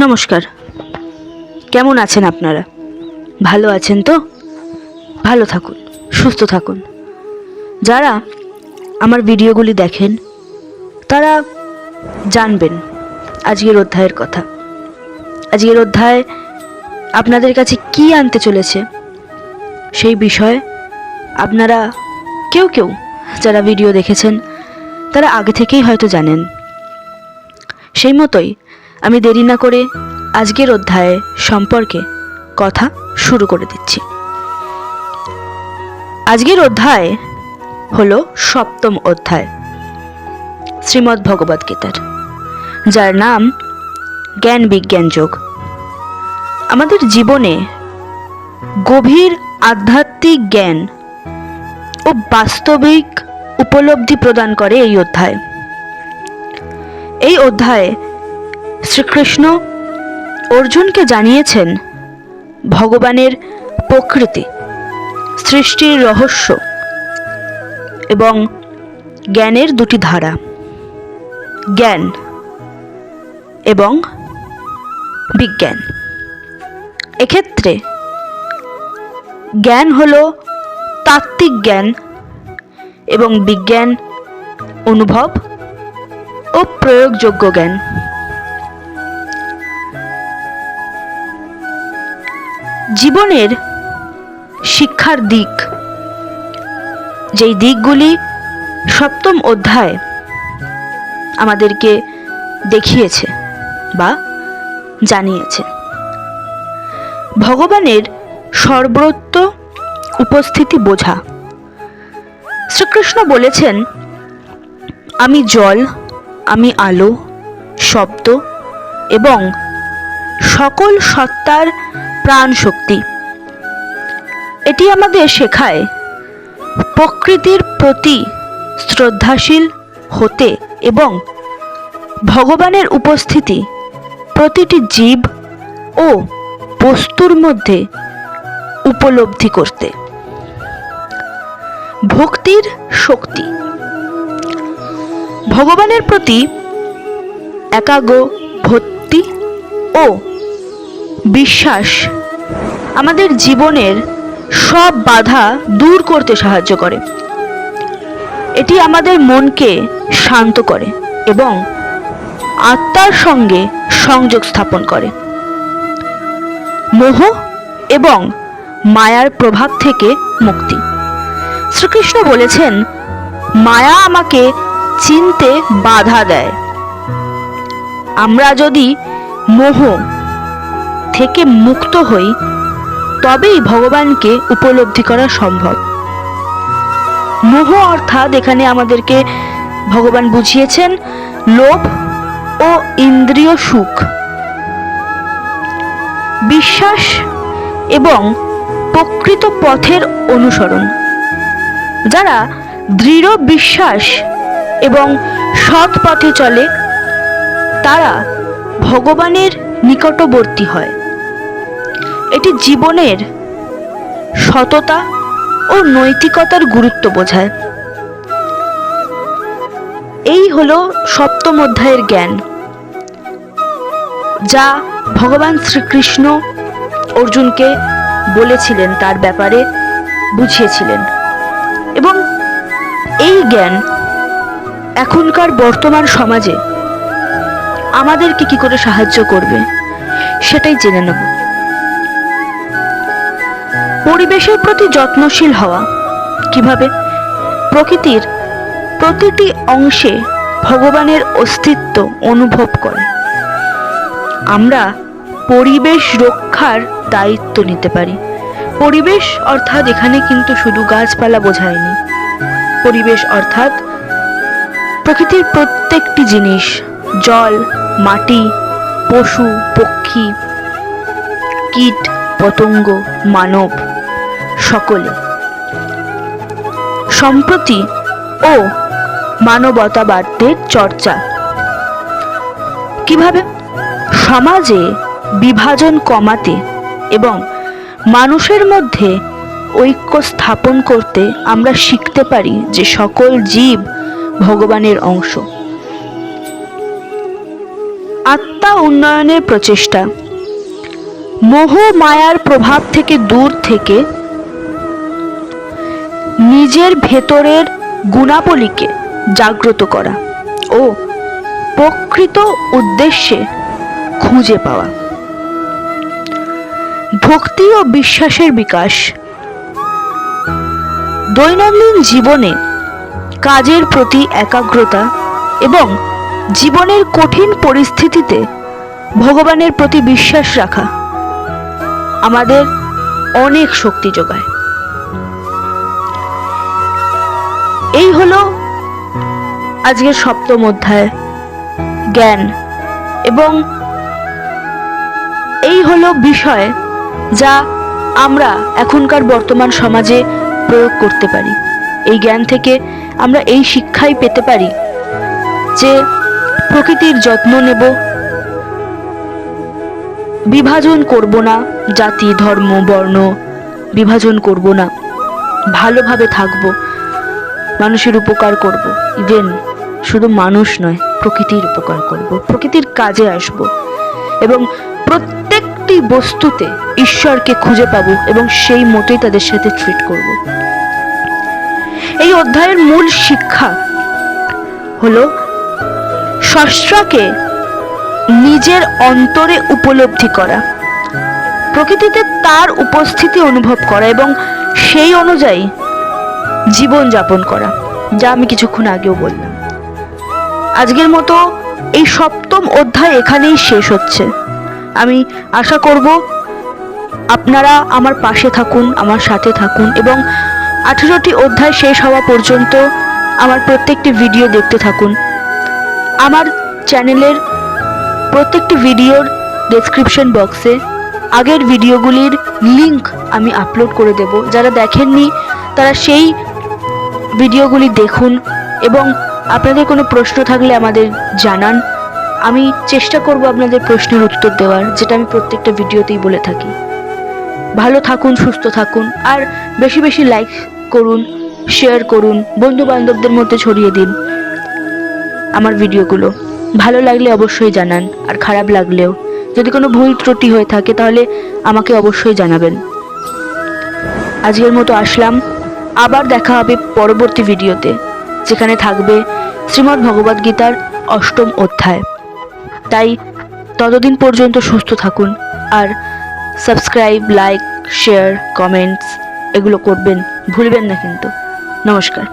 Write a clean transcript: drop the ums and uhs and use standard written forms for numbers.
নমস্কার। কেমন আছেন আপনারা? ভালো আছেন তো? ভালো থাকুন, সুস্থ থাকুন। যারা আমার ভিডিওগুলি দেখেন তারা জানবেন আজকের অধ্যায়ের কথা। আজকের অধ্যায় আপনাদের কাছে কি আনতে চলেছে সেই বিষয়ে আপনারা কেউ কেউ যারা ভিডিও দেখেছেন তারা আগে থেকেই হয়তো জানেন। সেই মতোই আমি দেরি না করে আজকের অধ্যায় সম্পর্কে কথা শুরু করে দিচ্ছি। আজকের অধ্যায় হলো ৭ম অধ্যায় শ্রীমদ্ ভগবদ্ গীতার, যার নাম জ্ঞান বিজ্ঞান যোগ। আমাদের জীবনে গভীর আধ্যাত্মিক জ্ঞান ও বাস্তবিক উপলব্ধি প্রদান করে এই অধ্যায়। এই অধ্যায়ে শ্রীকৃষ্ণ অর্জুনকে জানিয়েছেন ভগবানের প্রকৃতি, সৃষ্টির রহস্য এবং জ্ঞানের দুটি ধারা, জ্ঞান এবং বিজ্ঞান। এক্ষেত্রে জ্ঞান হলো তাত্ত্বিক জ্ঞান এবং বিজ্ঞান অনুভব ও প্রয়োগযোগ্য জ্ঞান। জীবনের শিক্ষার দিক, যেই দিকগুলি ৭ম অধ্যায় আমাদেরকে দেখিয়েছে বা জানিয়েছে। ভগবানের সর্বত্র উপস্থিতি বোঝা। শ্রীকৃষ্ণ বলেছেন, আমি জল, আমি আলো, শব্দ এবং সকল সত্তার প্রাণ শক্তি। এটি আমাদের শেখায় প্রকৃতির প্রতি শ্রদ্ধাশীল হতে এবং ভগবানের উপস্থিতি প্রতিটি জীব ও বস্তুর মধ্যে উপলব্ধি করতে। ভক্তির শক্তি। ভগবানের প্রতি একাগ্র ভক্তি ও বিশ্বাস আমাদের জীবনের সব বাধা দূর করতে সাহায্য করে। এটি আমাদের মনকে শান্ত করে এবং আত্মার সঙ্গে সংযোগ স্থাপন করে। মোহ এবং মায়ার প্রভাব থেকে মুক্তি। শ্রীকৃষ্ণ বলেছেন, মায়া আমাকে চিনতে বাধা দেয়। আমরা যদি মোহ থেকে মুক্ত হই তবেই ভগবানকে উপলব্ধি করা সম্ভব। মোহ অর্থাৎ এখানে আমাদেরকে ভগবান বুঝিয়েছেন লোভ ও ইন্দ্রিয় সুখ। বিশ্বাস এবং প্রকৃত পথের অনুসরণ। যারা দৃঢ় বিশ্বাস এবং সৎ পথে চলে তারা ভগবানের নিকটবর্তী হয়। এটি জীবনের সততা ও নৈতিকতার গুরুত্ব বোঝায়। এই হলো ৭ম অধ্যায়ের জ্ঞান, যা ভগবান শ্রীকৃষ্ণ অর্জুনকে বলেছিলেন, তার ব্যাপারে বুঝিয়েছিলেন। এবং এই জ্ঞান এখনকার বর্তমান সমাজে আমাদেরকে কি করে সাহায্য করবে সেটাই জেনে নেব। পরিবেশের প্রতি যত্নশীল হওয়া। কিভাবে? প্রকৃতির প্রতিটি অংশে ভগবানের অস্তিত্ব অনুভব করে। আমরা পরিবেশ রক্ষার দায়িত্ব নিতে পারি। পরিবেশ অর্থাৎ এখানে কিন্তু শুধু গাছপালা বোঝায়নি। পরিবেশ অর্থাৎ প্রকৃতির প্রত্যেকটি জিনিস, জল, মাটি, পশু পক্ষী, কীট পতঙ্গ, মানব, সকলে। সম্প্রতি ও মানবতাবাদের চর্চা। কিভাবে? সমাজে বিভাজন কমাতে এবং মানুষের মধ্যে ঐক্য স্থাপন করতে আমরা শিখতে পারি যে সকল জীব ভগবানের অংশ। আত্মা উন্নয়নের প্রচেষ্টা, মোহ মায়ার প্রভাব থেকে দূর থেকে নিজের ভেতরের গুণাবলীকে জাগ্রত করা ও প্রকৃত উদ্দেশ্যে খুঁজে পাওয়া, ভক্তি ও বিশ্বাসের বিকাশ, দৈনন্দিন জীবনে কাজের প্রতি একাগ্রতা এবং জীবনের কঠিন পরিস্থিতিতে ভগবানের প্রতি বিশ্বাস রাখা আমাদের অনেক শক্তি যোগায়। এই হলো আজকের সপ্তম অধ্যায়, জ্ঞান, এবং এই হলো বিষয় যা আমরা এখনকার বর্তমান সমাজে প্রয়োগ করতে পারি। এই জ্ঞান থেকে আমরা এই শিক্ষাই পেতে পারি যে প্রকৃতির যত্ন নেব, বিভাজন করব না, জাতি ধর্ম বর্ণ বিভাজন করব না, ভালোভাবে থাকব, মানুষের উপকার করব, ইভেন শুধু মানুষ নয় প্রকৃতির উপকার করব, প্রকৃতির কাজে আসব এবং প্রত্যেকটি বস্তুতে ঈশ্বরকে খুঁজে পাব এবং সেই মতোই তাদের সাথে ট্রিট করব। এই অধ্যায়ের মূল শিক্ষা হলো স্রষ্টাকে নিজের অন্তরে উপলব্ধি করা, প্রকৃতিতে তার উপস্থিতি অনুভব করা এবং সেই অনুযায়ী জীবন যাপন করা, যা আমি কিছুক্ষণ আগেও বললাম। আজকের মতো এই সপ্তম অধ্যায় এখানেই শেষ হচ্ছে। আমি আশা করব আপনারা আমার পাশে থাকুন, আমার সাথে থাকুন এবং 18টি অধ্যায় শেষ হওয়া পর্যন্ত আমার প্রত্যেকটি ভিডিও দেখতে থাকুন। আমার চ্যানেলের প্রত্যেকটি ভিডিওর ডেসক্রিপশন বক্সে আগের ভিডিওগুলির লিংক আমি আপলোড করে দেব। যারা দেখেননি তারা সেই ভিডিওগুলি দেখুন এবং আপনাদের কোনো প্রশ্ন থাকলে আমাদের জানান। আমি চেষ্টা করব আপনাদের প্রশ্নের উত্তর দেওয়ার, যেটা আমি প্রত্যেকটা ভিডিওতেই বলে থাকি। ভালো থাকুন, সুস্থ থাকুন, আর বেশি বেশি লাইক করুন, শেয়ার করুন, বন্ধু বান্ধবদের মধ্যে ছড়িয়ে দিন আমার ভিডিওগুলো। ভালো লাগলে অবশ্যই জানান, আর খারাপ লাগলেও যদি কোনো ভুল ত্রুটি হয়ে থাকে তাহলে আমাকে অবশ্যই জানাবেন। আজকের মতো আসলাম, আবার দেখা হবে পরবর্তী ভিডিওতে, যেখানে থাকবে শ্রীমদ্ ভগবদ গীতার 8ম অধ্যায়। তাই ততদিন পর্যন্ত সুস্থ থাকুন, আর সাবস্ক্রাইব, লাইক, শেয়ার, কমেন্টস এগুলো করবেন, ভুলবেন না কিন্তু। নমস্কার।